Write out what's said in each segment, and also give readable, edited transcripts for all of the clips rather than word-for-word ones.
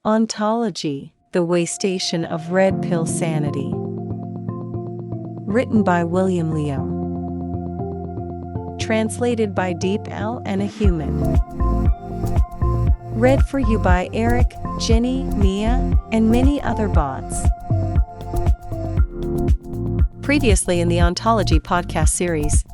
Ontology, The Waystation of Red Pill Sanity. Written by William Leo. Translated by Deep L and a Human. Read for you by Eric, Jenny, Mia, and many other bots. Previously in the Ontology podcast series.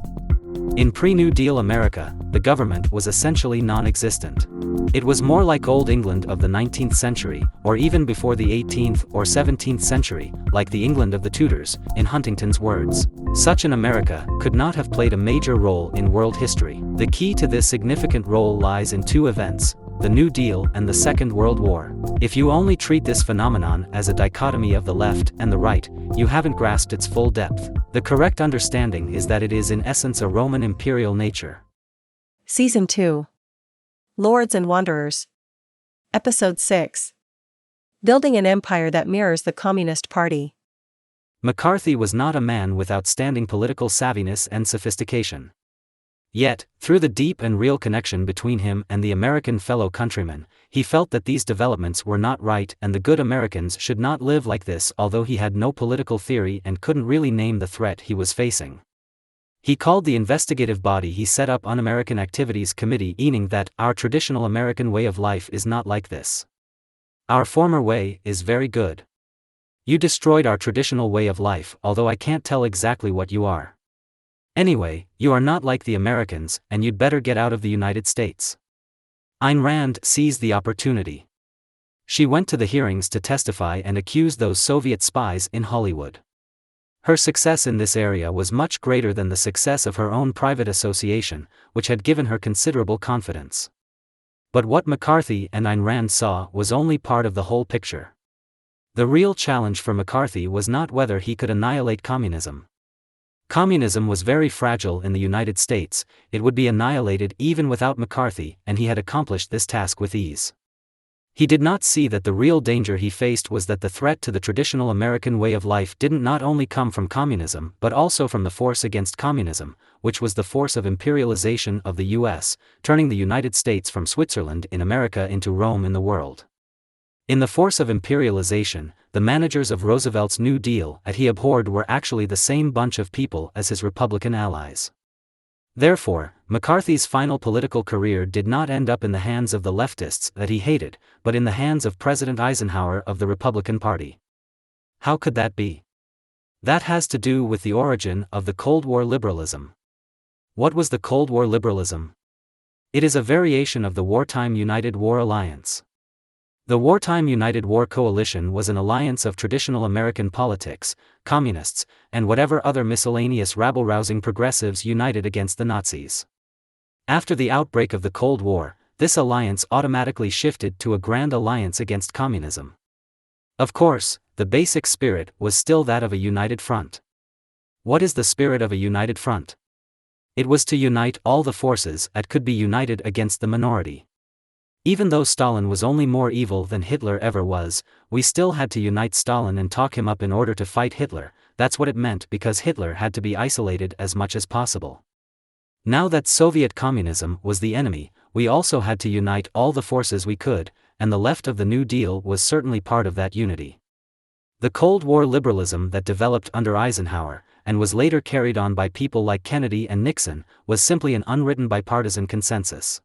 In pre-New Deal America, the government was essentially non-existent. It was more like Old England of the 19th century, or even before the 18th or 17th century, like the England of the Tudors, in Huntington's words. Such an America could not have played a major role in world history. The key to this significant role lies in two events: the New Deal and the Second World War. If you only treat this phenomenon as a dichotomy of the left and the right, you haven't grasped its full depth. The correct understanding is that it is in essence a Roman imperial nature. Season 2. Lords and Wanderers. Episode 6. Building an empire that mirrors the Communist Party. McCarthy was not a man with outstanding political savviness and sophistication. Yet, through the deep and real connection between him and the American fellow countrymen, he felt that these developments were not right and the good Americans should not live like this, although he had no political theory and couldn't really name the threat he was facing. He called the investigative body he set up Un-American Activities Committee, meaning that our traditional American way of life is not like this. Our former way is very good. You destroyed our traditional way of life, although I can't tell exactly what you are. Anyway, you are not like the Americans, and you'd better get out of the United States. Ayn Rand seized the opportunity. She went to the hearings to testify and accuse those Soviet spies in Hollywood. Her success in this area was much greater than the success of her own private association, which had given her considerable confidence. But what McCarthy and Ayn Rand saw was only part of the whole picture. The real challenge for McCarthy was not whether he could annihilate communism. Communism was very fragile in the United States, it would be annihilated even without McCarthy, and he had accomplished this task with ease. He did not see that the real danger he faced was that the threat to the traditional American way of life didn't not only come from communism but also from the force against communism, which was the force of imperialization of the U.S., turning the United States from Switzerland in America into Rome in the world. In the force of imperialization, the managers of Roosevelt's New Deal that he abhorred were actually the same bunch of people as his Republican allies. Therefore, McCarthy's final political career did not end up in the hands of the leftists that he hated, but in the hands of President Eisenhower of the Republican Party. How could that be? That has to do with the origin of the Cold War liberalism. What was the Cold War liberalism? It is a variation of the Wartime United War Alliance. The Wartime United War Coalition was an alliance of traditional American politics, communists, and whatever other miscellaneous rabble-rousing progressives united against the Nazis. After the outbreak of the Cold War, this alliance automatically shifted to a grand alliance against communism. Of course, the basic spirit was still that of a united front. What is the spirit of a united front? It was to unite all the forces that could be united against the minority. Even though Stalin was only more evil than Hitler ever was, we still had to unite Stalin and talk him up in order to fight Hitler. That's what it meant, because Hitler had to be isolated as much as possible. Now that Soviet communism was the enemy, we also had to unite all the forces we could, and the left of the New Deal was certainly part of that unity. The Cold War liberalism that developed under Eisenhower, and was later carried on by people like Kennedy and Nixon, was simply an unwritten bipartisan consensus.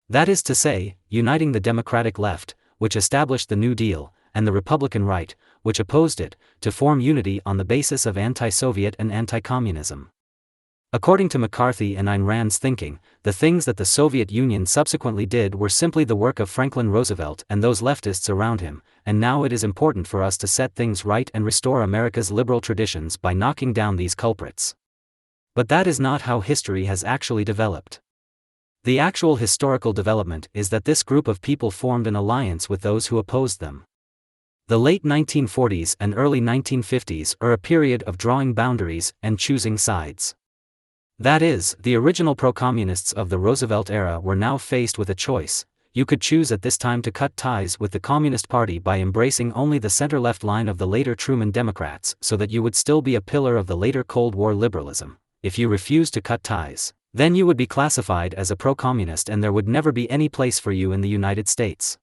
That is to say, uniting the Democratic left, which established the New Deal, and the Republican right, which opposed it, to form unity on the basis of anti-Soviet and anti-communism. According to McCarthy and Ayn Rand's thinking, the things that the Soviet Union subsequently did were simply the work of Franklin Roosevelt and those leftists around him, and now it is important for us to set things right and restore America's liberal traditions by knocking down these culprits. But that is not how history has actually developed. The actual historical development is that this group of people formed an alliance with those who opposed them. The late 1940s and early 1950s are a period of drawing boundaries and choosing sides. That is, the original pro-communists of the Roosevelt era were now faced with a choice. You could choose at this time to cut ties with the Communist Party by embracing only the center-left line of the later Truman Democrats so that you would still be a pillar of the later Cold War liberalism. If you refused to cut ties, then you would be classified as a pro-communist and there would never be any place for you in the United States.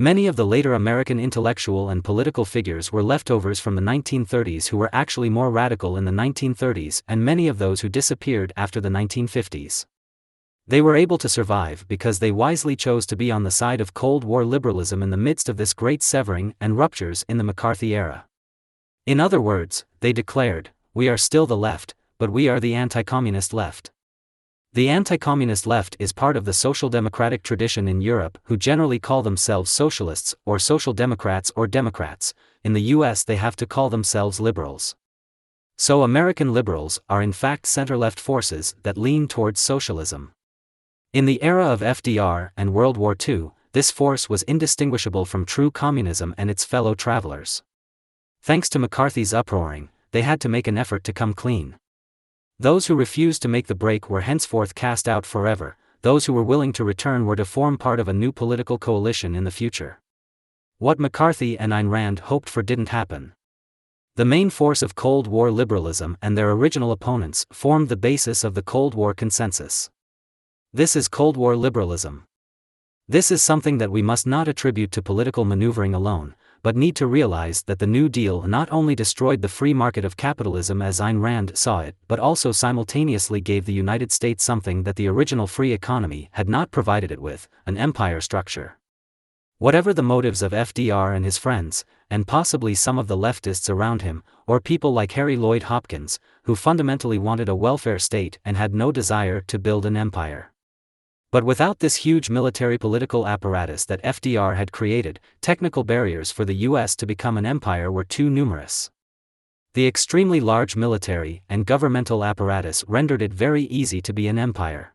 Many of the later American intellectual and political figures were leftovers from the 1930s who were actually more radical in the 1930s, and many of those who disappeared after the 1950s. They were able to survive because they wisely chose to be on the side of Cold War liberalism in the midst of this great severing and ruptures in the McCarthy era. In other words, they declared, "We are still the left, but we are the anti-communist left." The anti-communist left is part of the social democratic tradition in Europe, who generally call themselves socialists, or social democrats or Democrats. In the US they have to call themselves liberals. So American liberals are in fact center-left forces that lean towards socialism. In the era of FDR and World War II, this force was indistinguishable from true communism and its fellow travelers. Thanks to McCarthy's uproaring, they had to make an effort to come clean. Those who refused to make the break were henceforth cast out forever. Those who were willing to return were to form part of a new political coalition in the future. What McCarthy and Ayn Rand hoped for didn't happen. The main force of Cold War liberalism and their original opponents formed the basis of the Cold War consensus. This is Cold War liberalism. This is something that we must not attribute to political maneuvering alone, but need to realize that the New Deal not only destroyed the free market of capitalism as Ayn Rand saw it, but also simultaneously gave the United States something that the original free economy had not provided it with, an empire structure. Whatever the motives of FDR and his friends, and possibly some of the leftists around him, or people like Harry Lloyd Hopkins, who fundamentally wanted a welfare state and had no desire to build an empire. But without this huge military political apparatus that FDR had created, technical barriers for the US to become an empire were too numerous. The extremely large military and governmental apparatus rendered it very easy to be an empire.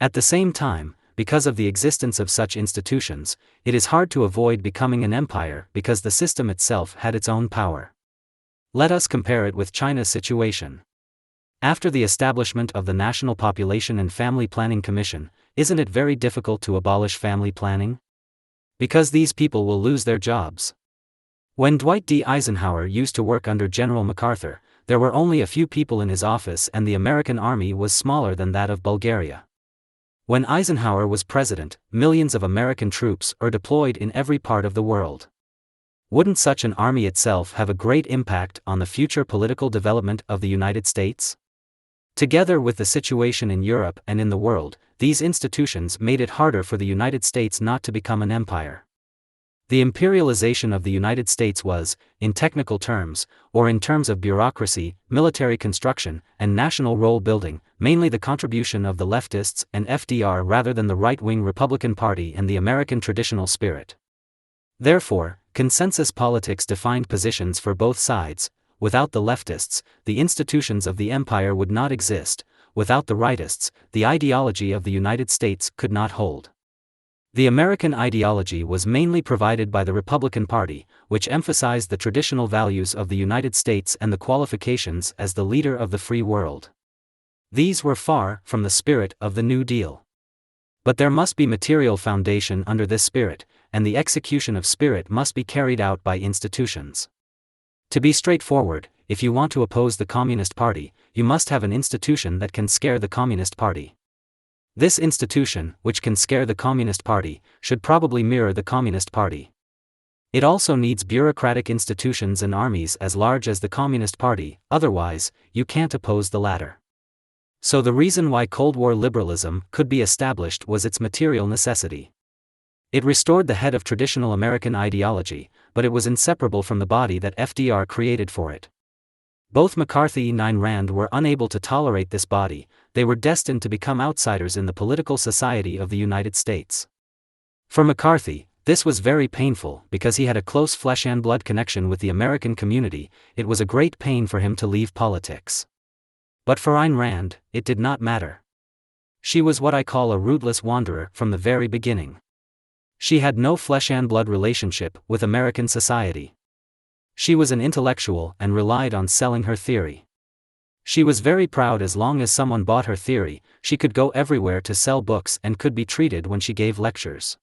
At the same time, because of the existence of such institutions, it is hard to avoid becoming an empire because the system itself had its own power. Let us compare it with China's situation. After the establishment of the National Population and Family Planning Commission, isn't it very difficult to abolish family planning? Because these people will lose their jobs. When Dwight D. Eisenhower used to work under General MacArthur, there were only a few people in his office and the American army was smaller than that of Bulgaria. When Eisenhower was president, millions of American troops are deployed in every part of the world. Wouldn't such an army itself have a great impact on the future political development of the United States? Together with the situation in Europe and in the world, these institutions made it harder for the United States not to become an empire. The imperialization of the United States was, in technical terms, or in terms of bureaucracy, military construction, and national role building, mainly the contribution of the leftists and FDR rather than the right-wing Republican Party and the American traditional spirit. Therefore, consensus politics defined positions for both sides. Without the leftists, the institutions of the empire would not exist. Without the rightists, the ideology of the United States could not hold. The American ideology was mainly provided by the Republican Party, which emphasized the traditional values of the United States and the qualifications as the leader of the free world. These were far from the spirit of the New Deal. But there must be material foundation under this spirit, and the execution of spirit must be carried out by institutions. To be straightforward, if you want to oppose the Communist Party, you must have an institution that can scare the Communist Party. This institution, which can scare the Communist Party, should probably mirror the Communist Party. It also needs bureaucratic institutions and armies as large as the Communist Party, otherwise, you can't oppose the latter. So the reason why Cold War liberalism could be established was its material necessity. It restored the head of traditional American ideology, but it was inseparable from the body that FDR created for it. Both McCarthy and Ayn Rand were unable to tolerate this body. They were destined to become outsiders in the political society of the United States. For McCarthy, this was very painful because he had a close flesh and blood connection with the American community. It was a great pain for him to leave politics. But for Ayn Rand, it did not matter. She was what I call a rootless wanderer from the very beginning. She had no flesh and blood relationship with American society. She was an intellectual and relied on selling her theory. She was very proud as long as someone bought her theory. She could go everywhere to sell books and could be treated when she gave lectures.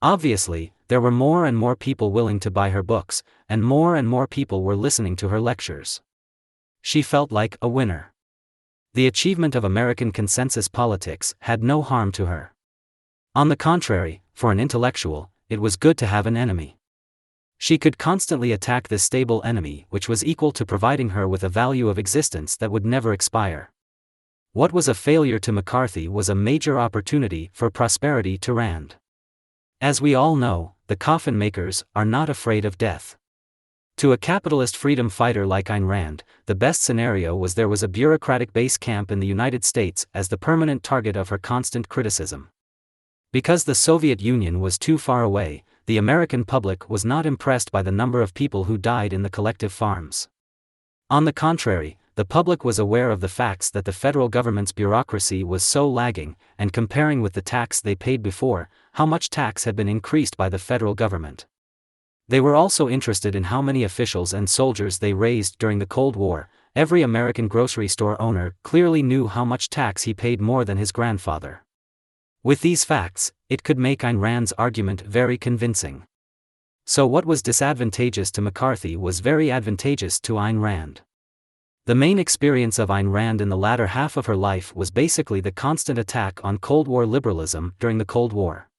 Obviously, there were more and more people willing to buy her books, and more people were listening to her lectures. She felt like a winner. The achievement of American consensus politics had no harm to her. On the contrary, for an intellectual, it was good to have an enemy. She could constantly attack this stable enemy, which was equal to providing her with a value of existence that would never expire. What was a failure to McCarthy was a major opportunity for prosperity to Rand. As we all know, the coffin makers are not afraid of death. To a capitalist freedom fighter like Ayn Rand, the best scenario was there was a bureaucratic base camp in the United States as the permanent target of her constant criticism. Because the Soviet Union was too far away, the American public was not impressed by the number of people who died in the collective farms. On the contrary, the public was aware of the facts that the federal government's bureaucracy was so lagging, and comparing with the tax they paid before, how much tax had been increased by the federal government. They were also interested in how many officials and soldiers they raised during the Cold War. Every American grocery store owner clearly knew how much tax he paid more than his grandfather. With these facts, it could make Ayn Rand's argument very convincing. So what was disadvantageous to McCarthy was very advantageous to Ayn Rand. The main experience of Ayn Rand in the latter half of her life was basically the constant attack on Cold War liberalism during the Cold War.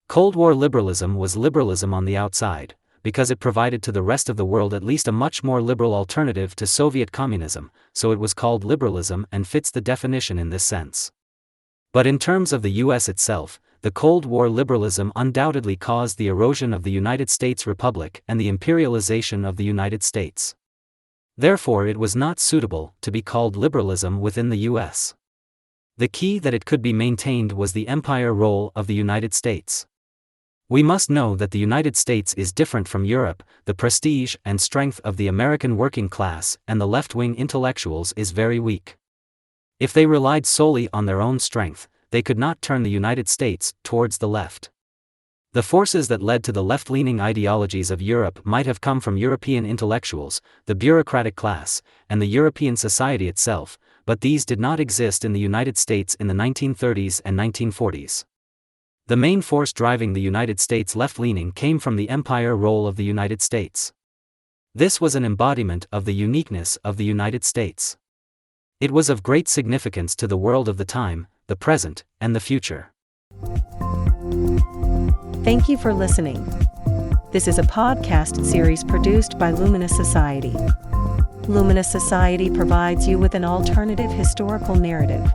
Cold War liberalism was liberalism on the outside, because it provided to the rest of the world at least a much more liberal alternative to Soviet communism, so it was called liberalism and fits the definition in this sense. But in terms of the US itself, the Cold War liberalism undoubtedly caused the erosion of the United States Republic and the imperialization of the United States. Therefore it was not suitable to be called liberalism within the US. The key that it could be maintained was the empire role of the United States. We must know that the United States is different from Europe. The prestige and strength of the American working class and the left-wing intellectuals is very weak. If they relied solely on their own strength, they could not turn the United States towards the left. The forces that led to the left-leaning ideologies of Europe might have come from European intellectuals, the bureaucratic class, and the European society itself, but these did not exist in the United States in the 1930s and 1940s. The main force driving the United States left-leaning came from the empire role of the United States. This was an embodiment of the uniqueness of the United States. It was of great significance to the world of the time, the present, and the future. Thank you for listening. This is a podcast series produced by Luminous Society. Luminous Society provides you with an alternative historical narrative.